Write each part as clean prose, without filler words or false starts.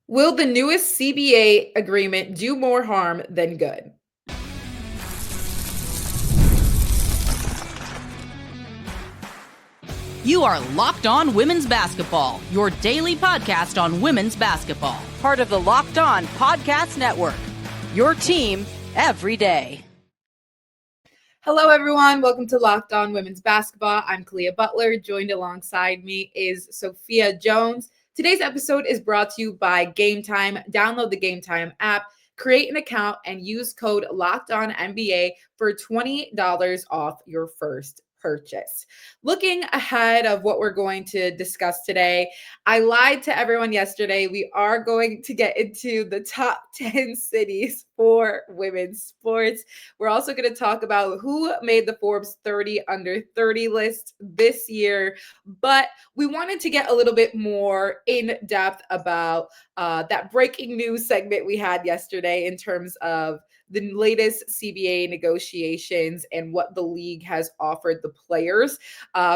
Will the newest CBA agreement do more harm than good? You are Locked On Women's Basketball, your daily podcast on women's basketball. Part of the Locked On Podcast Network, your team every day. Hello, everyone. Welcome to Locked On Women's Basketball. I'm Aliyah Butler. Joined alongside me is Sophia Jones. Today's episode is brought to you by Game Time. Download the Game Time app, create an account, and use code LOCKEDONNBA for $20 off your first purchase. Looking ahead of what we're going to discuss today, I lied to everyone yesterday. We are going to get into the top 10 cities for women's sports. We're also going to talk about who made the Forbes 30 under 30 list this year, but we wanted to get a little bit more in depth about that breaking news segment we had yesterday in terms of the latest CBA negotiations and what the league has offered the players,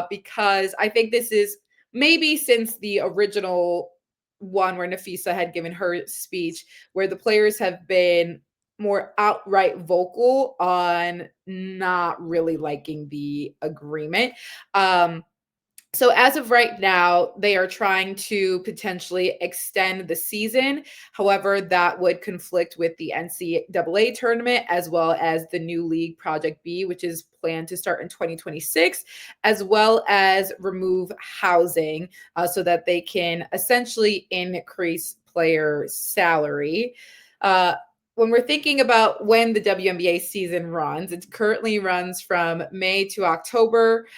because I think this is maybe since the original one where Nafisa had given her speech, where the players have been more outright vocal on not really liking the agreement. So as of right now, they are trying to potentially extend the season. However, that would conflict with the NCAA tournament as well as the new league Project B, which is planned to start in 2026, as well as remove housing so that they can essentially increase player salary. When we're thinking about when the WNBA season runs, it currently runs from May to October.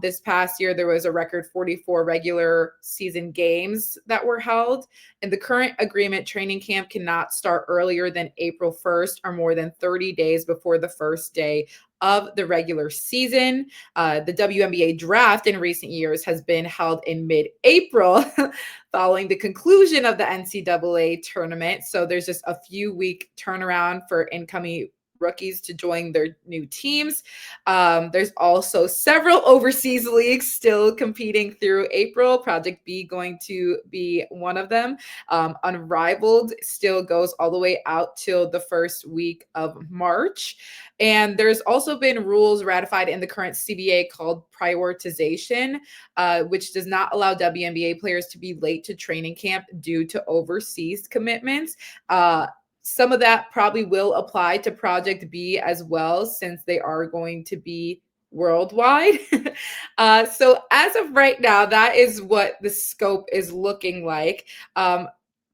This past year, there was a record 44 regular season games that were held. In the current agreement, training camp cannot start earlier than April 1st or more than 30 days before the first day of the regular season. The WNBA draft in recent years has been held in mid-April following the conclusion of the NCAA tournament. So there's just a few week turnaround for incoming rookies to join their new teams. There's also several overseas leagues still competing through April. Project B going to be one of them. Unrivaled still goes all the way out till the first week of March. And there's also been rules ratified in the current CBA called prioritization, which does not allow WNBA players to be late to training camp due to overseas commitments. Some of that probably will apply to Project B as well, since they are going to be worldwide. So as of right now, that is what the scope is looking like.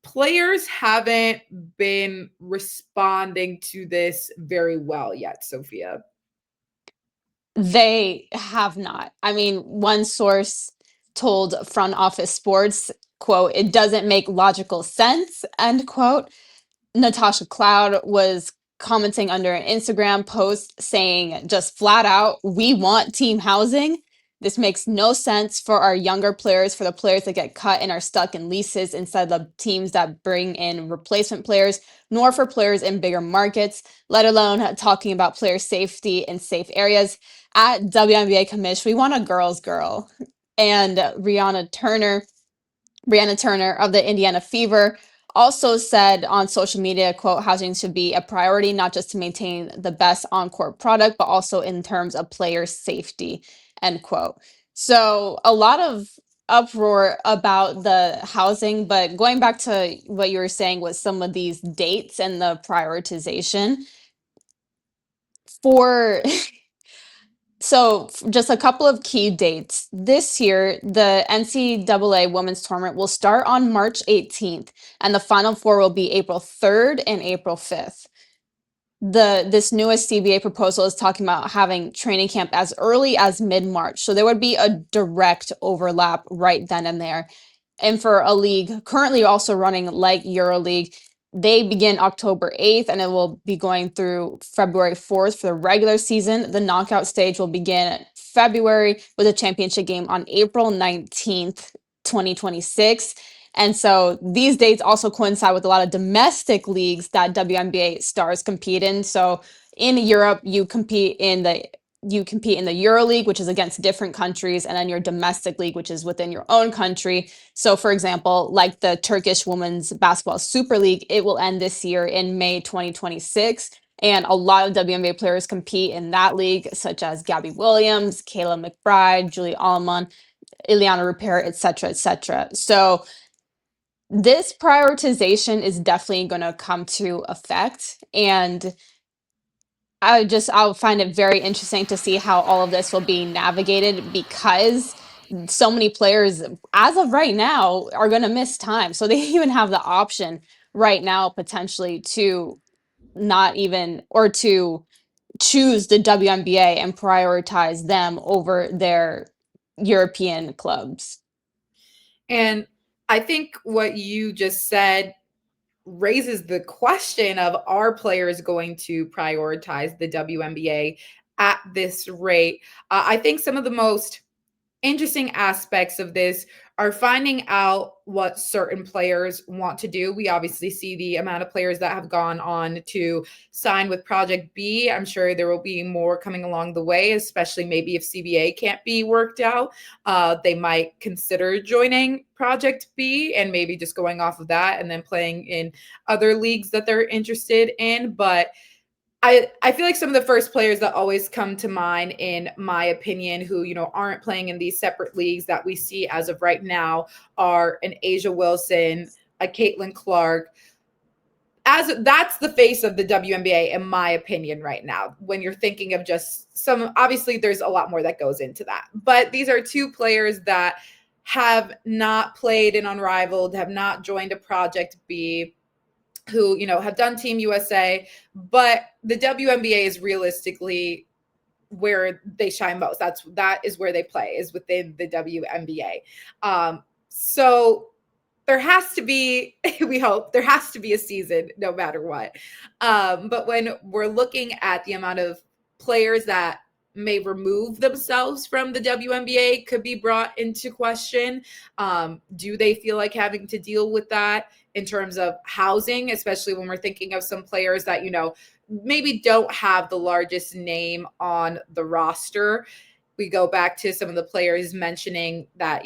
Players haven't been responding to this very well yet, Sophia. They have not. I mean, one source told Front Office Sports, quote, "It doesn't make logical sense," end quote. Natasha Cloud was commenting under an Instagram post saying just flat out, "We want team housing. This makes no sense for our younger players, for the players that get cut and are stuck in leases instead of teams that bring in replacement players, nor for players in bigger markets, let alone talking about player safety in safe areas. At WNBA Commission, we want a girl's girl." And Brianna Turner of the Indiana Fever also said on social media, quote, "Housing should be a priority, not just to maintain the best on-court product, but also in terms of player safety," end quote. So a lot of uproar about the housing, but going back to what you were saying with some of these dates and the prioritization for just a couple of key dates. This year, the NCAA Women's Tournament will start on March 18th, and the Final Four will be April 3rd and April 5th. This newest CBA proposal is talking about having training camp as early as mid-March, so there would be a direct overlap right then and there. And for a league currently also running like EuroLeague, they begin October 8th and it will be going through February 4th for the regular season. The knockout stage will begin February with a championship game on April 19th, 2026. And so these dates also coincide with a lot of domestic leagues that WNBA stars compete in. So in Europe, you compete in the you compete in the EuroLeague, which is against different countries, and then your domestic league, which is within your own country. So, for example, like the Turkish Women's Basketball Super League, it will end this year in May 2026. And a lot of WNBA players compete in that league, such as Gabby Williams, Kayla McBride, Julie Allman, Ileana Rupert, et cetera, et cetera. So this prioritization is definitely going to come to effect. And I'll find it very interesting to see how all of this will be navigated, because so many players, as of right now, are going to miss time. So they even have the option right now potentially to not even, or to choose the WNBA and prioritize them over their European clubs. And I think what you just said raises the question of, are players going to prioritize the WNBA at this rate? I think some of the most interesting aspects of this are finding out what certain players want to do. We obviously see the amount of players that have gone on to sign with Project B. I'm sure there will be more coming along the way, especially maybe if CBA can't be worked out. They might consider joining Project B and maybe just going off of that and then playing in other leagues that they're interested in. But I feel like some of the first players that always come to mind, in my opinion, who, aren't playing in these separate leagues that we see as of right now, are an Asia Wilson, a Caitlin Clark. As that's the face of the WNBA, in my opinion, right now. When you're thinking of just some, obviously there's a lot more that goes into that. But these are two players that have not played in Unrivaled, have not joined a Project B, who, have done Team USA, but the WNBA is realistically where they shine most. That is where they play, is within the WNBA. So there has to be, we hope, there has to be a season no matter what. But when we're looking at the amount of players that may remove themselves from the WNBA could be brought into question. Do they feel like having to deal with that in terms of housing, especially when we're thinking of some players that, maybe don't have the largest name on the roster? We go back to some of the players mentioning that,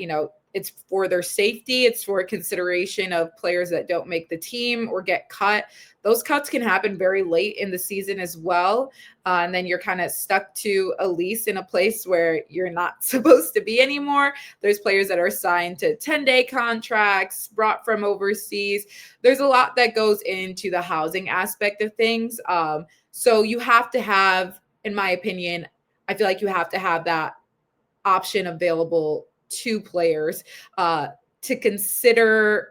it's for their safety. It's for consideration of players that don't make the team or get cut. Those cuts can happen very late in the season as well. And then you're kind of stuck to a lease in a place where you're not supposed to be anymore. There's players that are signed to 10-day contracts, brought from overseas. There's a lot that goes into the housing aspect of things. So you have to have, in my opinion, I feel like you have to have that option available to players to consider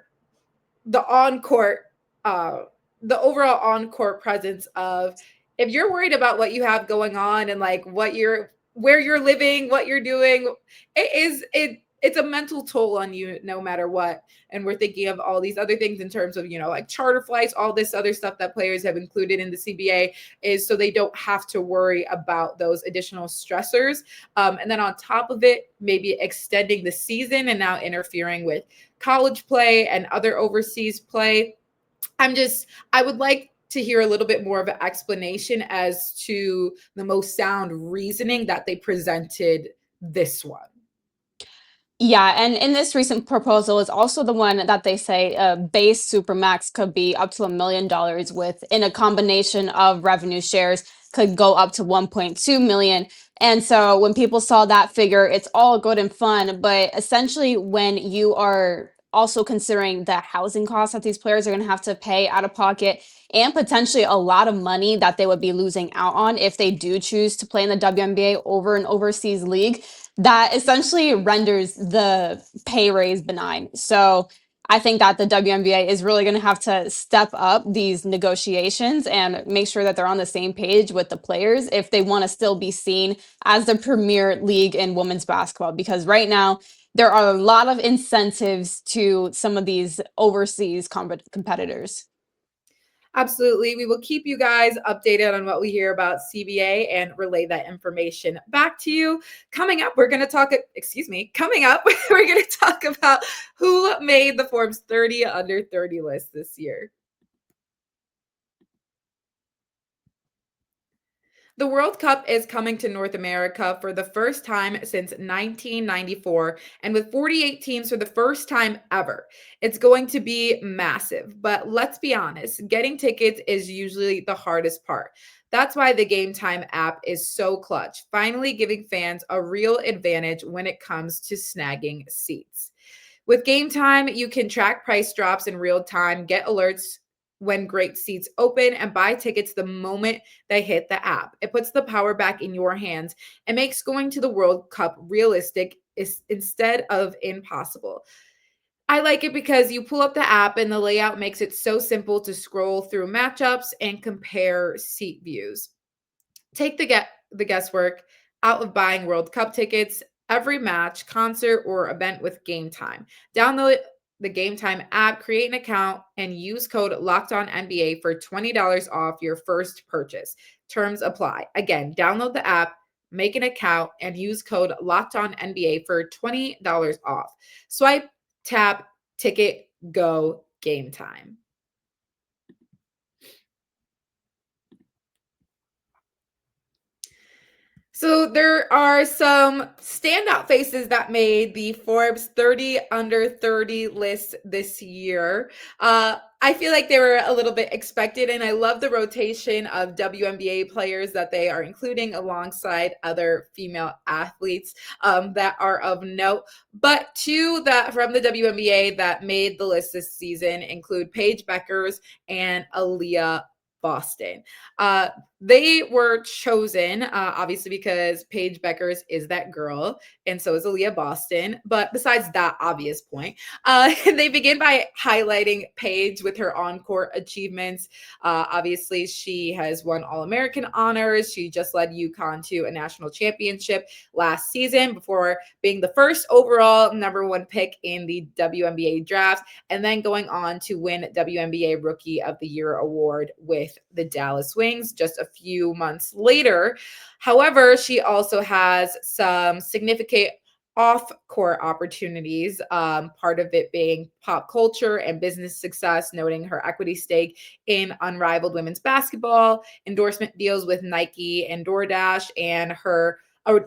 the on-court, the overall on-court presence of, if you're worried about what you have going on and like where you're living, what you're doing, it's a mental toll on you no matter what. And we're thinking of all these other things in terms of, like charter flights, all this other stuff that players have included in the CBA, is so they don't have to worry about those additional stressors. And then on top of it, maybe extending the season and now interfering with college play and other overseas play. I would like to hear a little bit more of an explanation as to the most sound reasoning that they presented this one. Yeah, and in this recent proposal is also the one that they say base supermax could be up to $1 million, with, in a combination of revenue shares, could go up to 1.2 million. And so when people saw that figure, it's all good and fun, but essentially when you are also considering the housing costs that these players are going to have to pay out of pocket, and potentially a lot of money that they would be losing out on if they do choose to play in the WNBA over an overseas league, that essentially renders the pay raise benign. So I think that the WNBA is really going to have to step up these negotiations and make sure that they're on the same page with the players if they want to still be seen as the premier league in women's basketball. Because right now, there are a lot of incentives to some of these overseas competitors. Absolutely. We will keep you guys updated on what we hear about CBA and relay that information back to you. Coming up, we're going to talk about who made the Forbes 30 under 30 list this year. The World Cup is coming to North America for the first time since 1994, and with 48 teams for the first time ever. It's going to be massive, but let's be honest, getting tickets is usually the hardest part. That's why the Game Time app is so clutch, finally giving fans a real advantage when it comes to snagging seats. With Game Time, you can track price drops in real time, get alerts when great seats open, and buy tickets the moment they hit the app. It puts the power back in your hands and makes going to the World Cup realistic instead of impossible. I like it because you pull up the app and the layout makes it so simple to scroll through matchups and compare seat views. Take the guesswork out of buying World Cup tickets. Every match, concert, or event with Game Time. Download the Game Time app, create an account, and use code LOCKEDONNBA for $20 off your first purchase. Terms apply. Again, download the app, make an account, and use code LOCKEDONNBA for $20 off. Swipe, tap, ticket, go, Game Time. So there are some standout faces that made the Forbes 30 under 30 list this year. I feel like they were a little bit expected, and I love the rotation of WNBA players that they are including alongside other female athletes that are of note. But two that from the WNBA that made the list this season include Paige Bueckers and Aliyah Boston. They were chosen, obviously, because Paige Bueckers is that girl, and so is Aliyah Boston. But besides that obvious point, they begin by highlighting Paige with her on-court achievements. Obviously, she has won All-American honors. She just led UConn to a national championship last season before being the first overall number one pick in the WNBA draft, and then going on to win WNBA Rookie of the Year award with the Dallas Wings just a few months later. However, she also has some significant off-court opportunities, part of it being pop culture and business success, noting her equity stake in Unrivaled Women's Basketball, endorsement deals with Nike and DoorDash, and her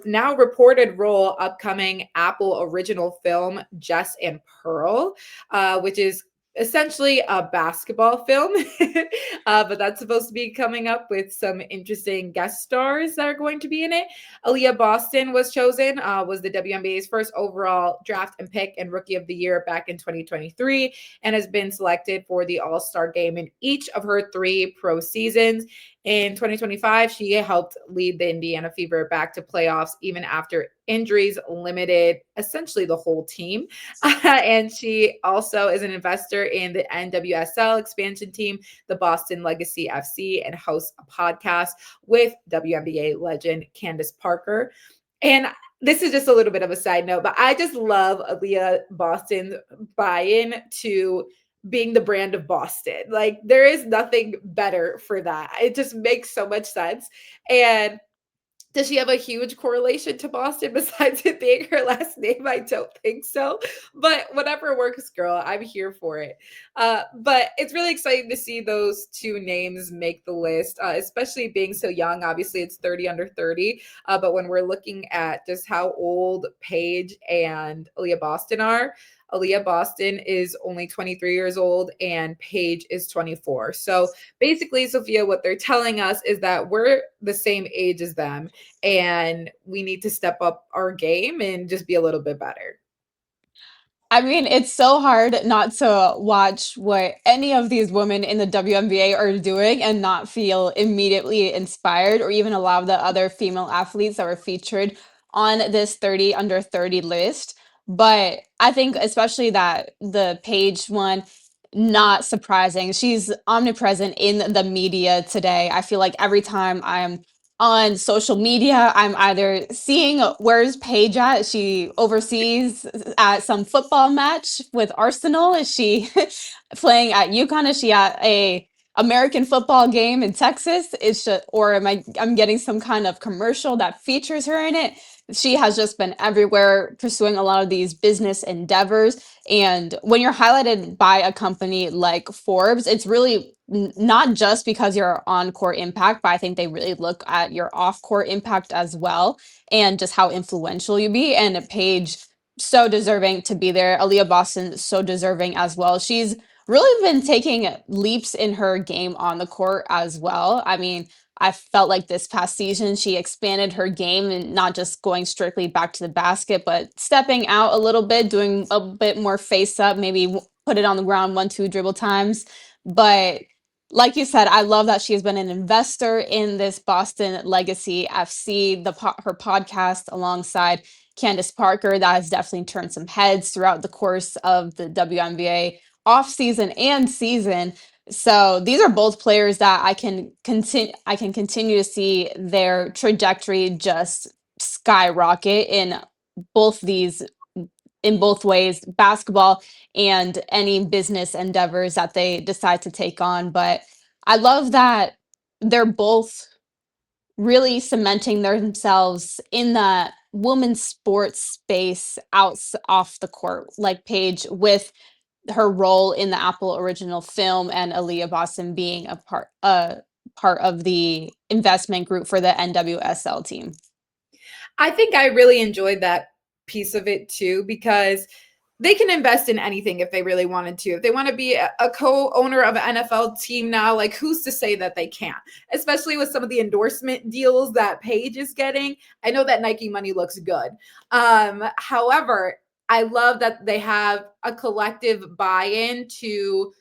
now reported role upcoming Apple original film Jess and Pearl, which is essentially a basketball film, but that's supposed to be coming up with some interesting guest stars that are going to be in it. Aliyah Boston was chosen, was the WNBA's first overall draft and pick and Rookie of the Year back in 2023, and has been selected for the All-Star game in each of her 3 pro seasons. In 2025, she helped lead the Indiana Fever back to playoffs even after injuries limited essentially the whole team. And she also is an investor in the NWSL expansion team, the Boston Legacy FC, and hosts a podcast with WNBA legend Candace Parker. And this is just a little bit of a side note, but I just love Aliyah Boston's buy-in to being the brand of Boston. Like, there is nothing better for that. It just makes so much sense. And does she have a huge correlation to Boston besides it being her last name? I don't think so. But whatever works, girl. I'm here for it. But it's really exciting to see those 2 names make the list, especially being so young. Obviously, it's 30 under 30. But when we're looking at just how old Paige and Aliyah Boston are, Aliyah Boston is only 23 years old and Paige is 24. So basically, Sophia, what they're telling us is that we're the same age as them and we need to step up our game and just be a little bit better. I mean, it's so hard not to watch what any of these women in the WNBA are doing and not feel immediately inspired or even allow the other female athletes that were featured on this 30 under 30 list. But I think especially that the Paige one, not surprising. She's omnipresent in the media today. I feel like every time I'm on social media, I'm either seeing where's Paige at? Is she overseas at some football match with Arsenal? Is she playing at UConn? Is she at a American football game in Texas? Is she, or I'm getting some kind of commercial that features her in it? She has just been everywhere pursuing a lot of these business endeavors. And when you're highlighted by a company like Forbes, it's really not just because you're on court impact, but I think they really look at your off court impact as well and just how influential you be. And Paige, so deserving to be there. Aliyah Boston, so deserving as well. She's really been taking leaps in her game on the court as well. I mean, I felt like this past season she expanded her game and not just going strictly back to the basket, but stepping out a little bit, doing a bit more face up, maybe put it on the ground 1, 2 dribble times. But like you said, I love that she has been an investor in this Boston Legacy FC, her podcast alongside Candace Parker that has definitely turned some heads throughout the course of the WNBA off season and season. So these are both players that I can continue to see their trajectory just skyrocket both these in both ways, basketball and any business endeavors that they decide to take on. But I love that they're both really cementing themselves in the women's sports space off the court, like Paige with her role in the Apple original film and Aliyah Boston being a part of the investment group for the NWSL team. I think I really enjoyed that piece of it too, because they can invest in anything if they really wanted to. If they want to be a co-owner of an NFL team now, like who's to say that they can't? Especially with some of the endorsement deals that Paige is getting. I know that Nike money looks good. However, I love that they have a collective buy-in to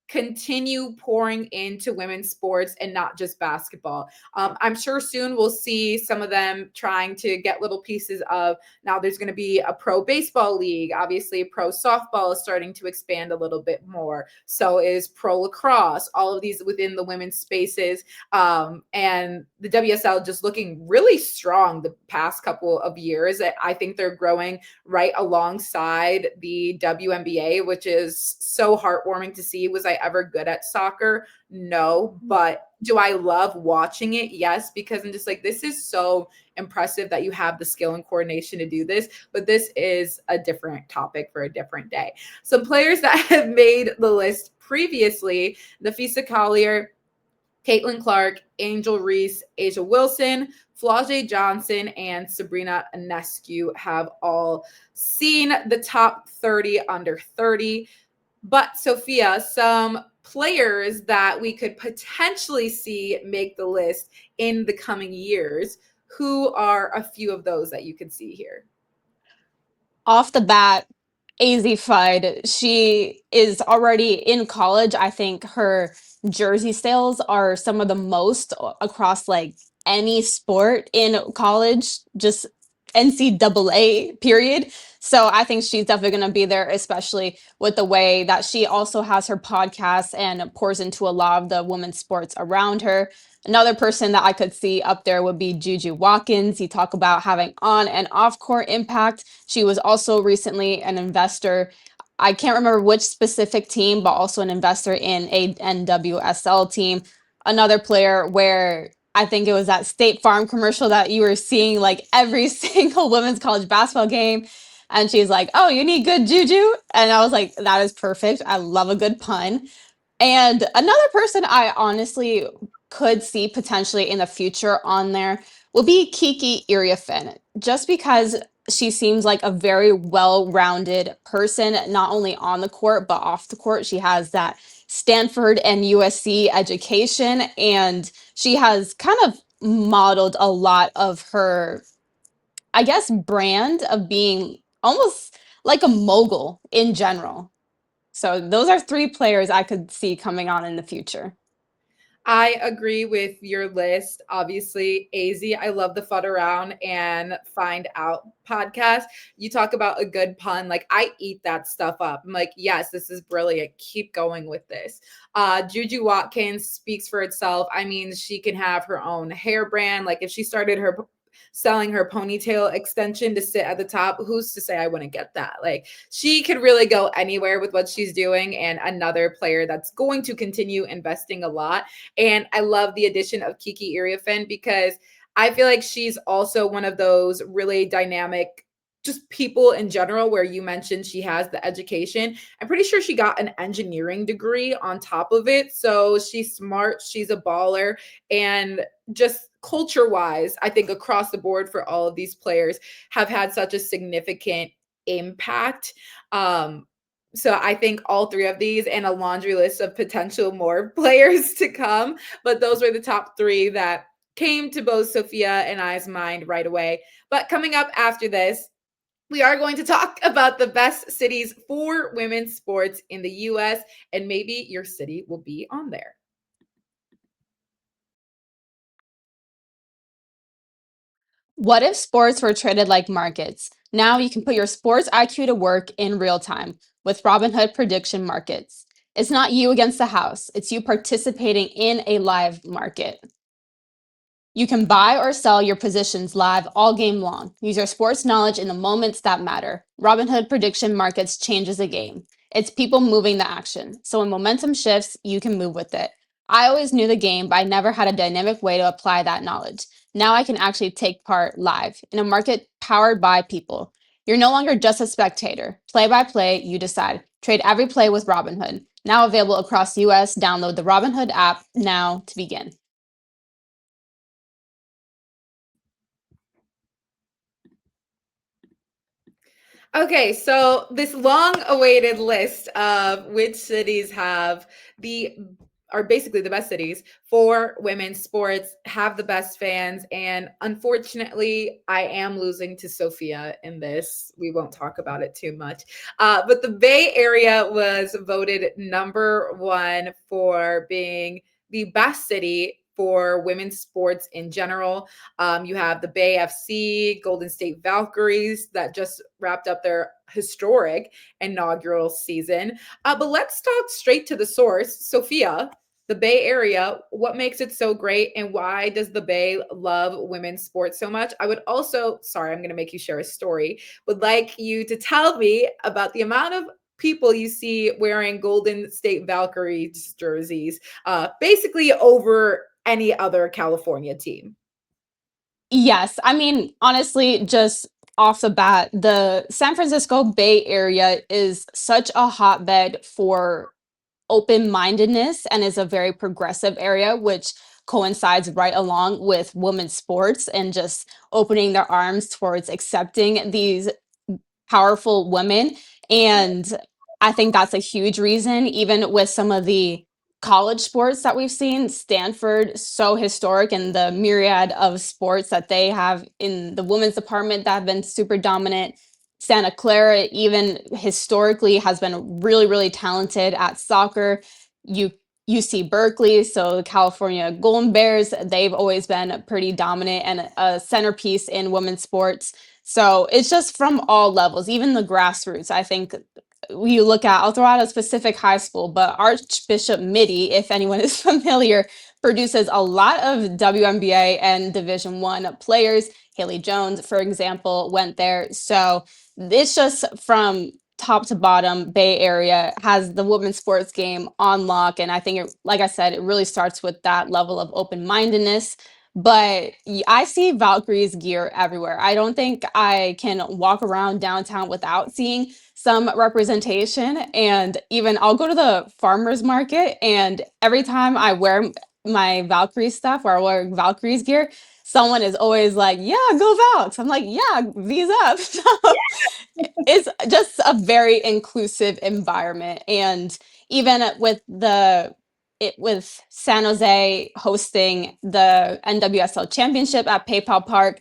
continue pouring into women's sports and not just basketball. I'm sure soon we'll see some of them trying to get little pieces of, now there's going to be a pro baseball league. Obviously, pro softball is starting to expand a little bit more. So is pro lacrosse, all of these within the women's spaces. And the WSL just looking really strong the past couple of years. I think they're growing right alongside the WNBA, which is so heartwarming to see. Was I ever good at soccer? No. But do I love watching it? Yes, because I'm just like, this is so impressive that you have the skill and coordination to do this. But this is a different topic for a different day. Some players that have made the list previously: Nafisa Collier, Caitlin Clark, Angel Reese, Asia Wilson, Flau'jae Johnson, and Sabrina Ionescu have all seen the top 30 under 30. But Sophia, some players that we could potentially see make the list in the coming years. Who are a few of those that you could see here? Off the bat, AZ Fudd, she is already in college. I think her jersey sales are some of the most across like any sport in college, just NCAA period. So I think she's definitely going to be there, especially with the way that she also has her podcast and pours into a lot of the women's sports around her. Another person that I could see up there would be Juju Watkins. You talk about having on and off court impact. She was also recently an investor. I can't remember which specific team, but also an investor in a NWSL team. Another player where I think it was that State Farm commercial that you were seeing like every single women's college basketball game. And she's like, "Oh, you need good juju?" And I was like, that is perfect. I love a good pun. And another person I honestly could see potentially in the future on there will be Kiki Iriafen, just because she seems like a very well-rounded person, not only on the court, but off the court. She has that Stanford and USC education, and she has kind of modeled a lot of her, I guess, brand of being almost like a mogul in general. So those are three players I could see coming on in the future. I agree with your list. Obviously, AZ, I love the Fud Around and Find Out podcast. You talk about a good pun. Like, I eat that stuff up. I'm like, yes, this is brilliant. Keep going with this. Juju Watkins speaks for itself. I mean, she can have her own hair brand. Like, if she started selling her ponytail extension to sit at the top, who's to say I wouldn't get that? Like, she could really go anywhere with what she's doing, and another player that's going to continue investing a lot. And I love the addition of Kiki Iriafen, because I feel like she's also one of those really dynamic just people in general, where you mentioned she has the education. I'm pretty sure she got an engineering degree on top of it. So she's smart, she's a baller, and just culture wise, I think across the board for all of these players have had such a significant impact. So I think all three of these and a laundry list of potential more players to come, but those were the top three that came to both Sophia and I's mind right away. But coming up after this, we are going to talk about the best cities for women's sports in the US, and maybe your city will be on there. What if sports were traded like markets? Now you can put your sports IQ to work in real time with Robinhood prediction markets. It's not you against the house, it's you participating in a live market. You can buy or sell your positions live all game long. Use your sports knowledge in the moments that matter. Robinhood prediction markets changes the game. It's people moving the action. So when momentum shifts, you can move with it. I always knew the game, but I never had a dynamic way to apply that knowledge. Now I can actually take part live in a market powered by people. You're no longer just a spectator. Play by play, you decide. Trade every play with Robinhood. Now available across the US. Download the Robinhood app now to begin. Okay, so this long-awaited list of which cities have the are basically the best cities for women's sports, have the best fans, and unfortunately, I am losing to Sophia in this. We won't talk about it too much. But the Bay Area was voted number one for being the best city for women's sports in general. You have the Bay FC, Golden State Valkyries that just wrapped up their historic inaugural season. But let's talk straight to the source. Sophia, the Bay Area, what makes it so great and why does the Bay love women's sports so much? I would also, sorry, I'm going to make you share a story, would like you to tell me about the amount of people you see wearing Golden State Valkyries jerseys, basically over any other California team. Yes, I mean, honestly, just off the bat, the San Francisco Bay Area is such a hotbed for open-mindedness and is a very progressive area, which coincides right along with women's sports and just opening their arms towards accepting these powerful women. And I think that's a huge reason, even with some of the college sports that we've seen. Stanford, so historic, and the myriad of sports that they have in the women's department that have been super dominant. Santa Clara, even historically, has been really, really talented at soccer. You UC Berkeley, so the California Golden Bears, they've always been pretty dominant and a centerpiece in women's sports. So it's just from all levels, even the grassroots. I think you look at, I'll throw out a specific high school, but Archbishop Midi, if anyone is familiar, produces a lot of WNBA and Division One players. Haley Jones, for example, went there. So it's just from top to bottom, Bay Area has the women's sports game on lock. And I think, like I said, it really starts with that level of open-mindedness. But I see Valkyrie's gear everywhere. I don't think I can walk around downtown without seeing some representation. And even I'll go to the farmer's market, and every time I wear my Valkyrie stuff or I wear Valkyrie's gear, someone is always like, "Yeah, go Valks." I'm like, "Yeah, V's up." So it's just a very inclusive environment. And even with San Jose hosting the NWSL Championship at PayPal Park,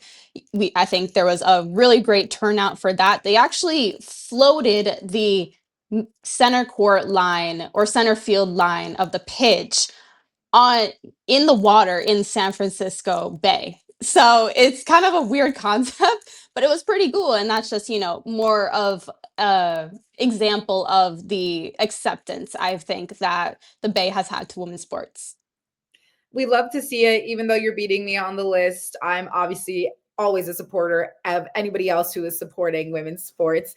I think there was a really great turnout for that. They actually floated the center court line or center field line of the pitch on in the water in San Francisco Bay. So it's kind of a weird concept, but it was pretty cool. And that's just, more of a example of the acceptance I think that the Bay has had to women's sports. We love to see it, even though you're beating me on the list. I'm obviously always a supporter of anybody else who is supporting women's sports.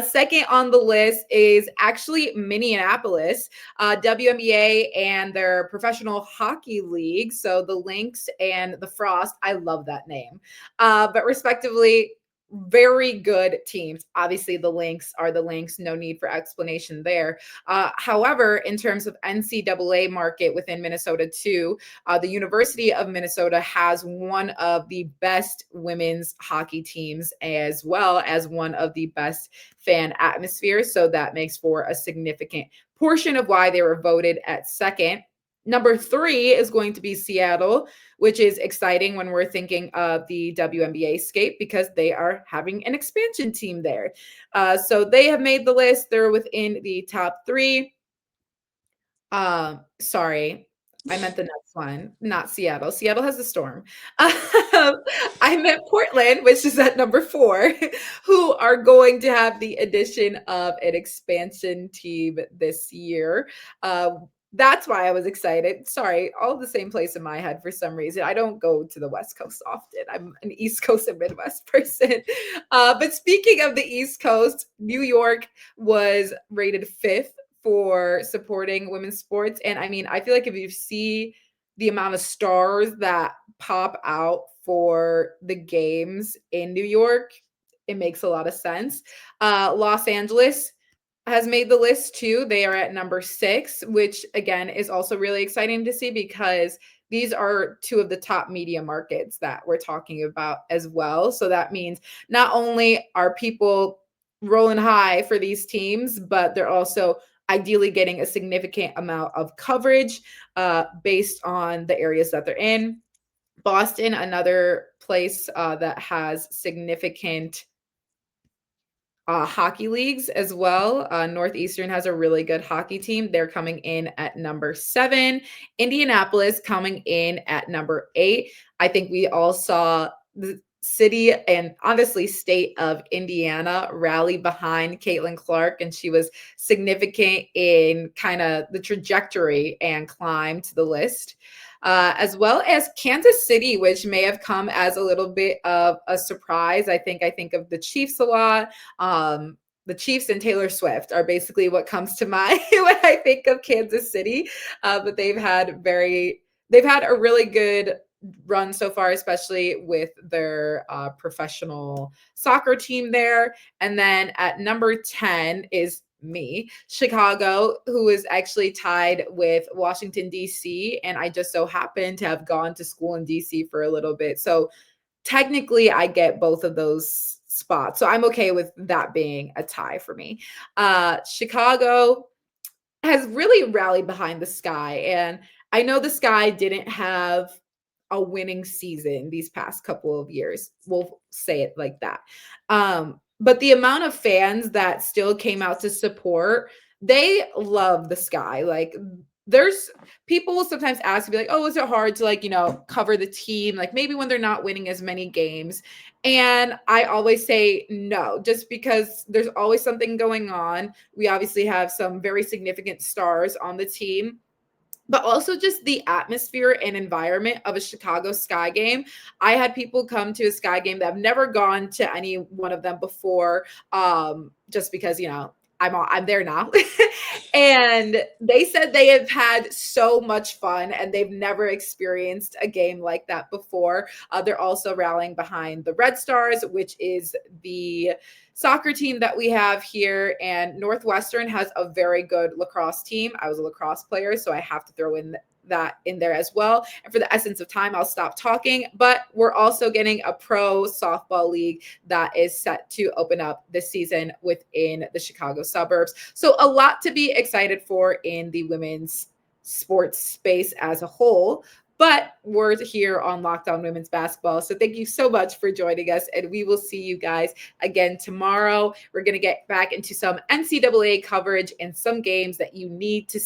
Second on the list is actually Minneapolis, WNBA and their professional hockey league. So the Lynx and the Frost. I love that name. But respectively, very good teams. Obviously, the Lynx are the Lynx. No need for explanation there. However, in terms of NCAA market within Minnesota too, the University of Minnesota has one of the best women's hockey teams, as well as one of the best fan atmospheres. So that makes for a significant portion of why they were voted at second. Number 3 is going to be Seattle, which is exciting when we're thinking of the WNBA scape because they are having an expansion team there. So they have made the list. They're within the top 3. Sorry, I meant the next one, not Seattle. Seattle has a storm. I meant Portland, which is at number 4, who are going to have the addition of an expansion team this year. That's why I was excited. Sorry, all the same place in my head for some reason. I don't go to the West Coast often. I'm an East Coast and Midwest person. But speaking of the East Coast, New York was rated 5th for supporting women's sports. And I mean, I feel like if you see the amount of stars that pop out for the games in New York, it makes a lot of sense. Los Angeles has made the list too. They are at number 6, which again is also really exciting to see because these are 2 of the top media markets that we're talking about as well. So that means not only are people rolling high for these teams, but they're also ideally getting a significant amount of coverage based on the areas that they're in. Boston, another place that has significant hockey leagues as well. Northeastern has a really good hockey team. They're coming in at number 7. Indianapolis coming in at number 8. I think we all saw the city and honestly state of Indiana rally behind Caitlin Clark, and she was significant in kind of the trajectory and climb to the list. As well as Kansas City, which may have come as a little bit of a surprise. I think of the Chiefs a lot. The Chiefs and Taylor Swift are basically what comes to mind when I think of Kansas City. But they've had a really good run so far, especially with their professional soccer team there. And then at number 10 is me, Chicago, who is actually tied with Washington, D.C. And I just so happen to have gone to school in D.C. for a little bit. So technically I get both of those spots. So I'm okay with that being a tie for me. Chicago has really rallied behind the Sky. And I know the Sky didn't have a winning season these past couple of years. We'll say it like that. But the amount of fans that still came out to support, they love the Sky. Like there's people will sometimes ask me like, oh, is it hard to cover the team? Like maybe when they're not winning as many games. And I always say no, just because there's always something going on. We obviously have some very significant stars on the team, but also just the atmosphere and environment of a Chicago Sky game. I had people come to a Sky game that have never gone to any one of them before, just because, I'm there now. And they said they have had so much fun and they've never experienced a game like that before. They're also rallying behind the Red Stars, which is the soccer team that we have here, and Northwestern has a very good lacrosse team. I was a lacrosse player, so I have to throw in that in there as well. And for the essence of time, I'll stop talking, but we're also getting a pro softball league that is set to open up this season within the Chicago suburbs. So a lot to be excited for in the women's sports space as a whole. But we're here on Locked On Women's Basketball. So thank you so much for joining us. And we will see you guys again tomorrow. We're going to get back into some NCAA coverage and some games that you need to see.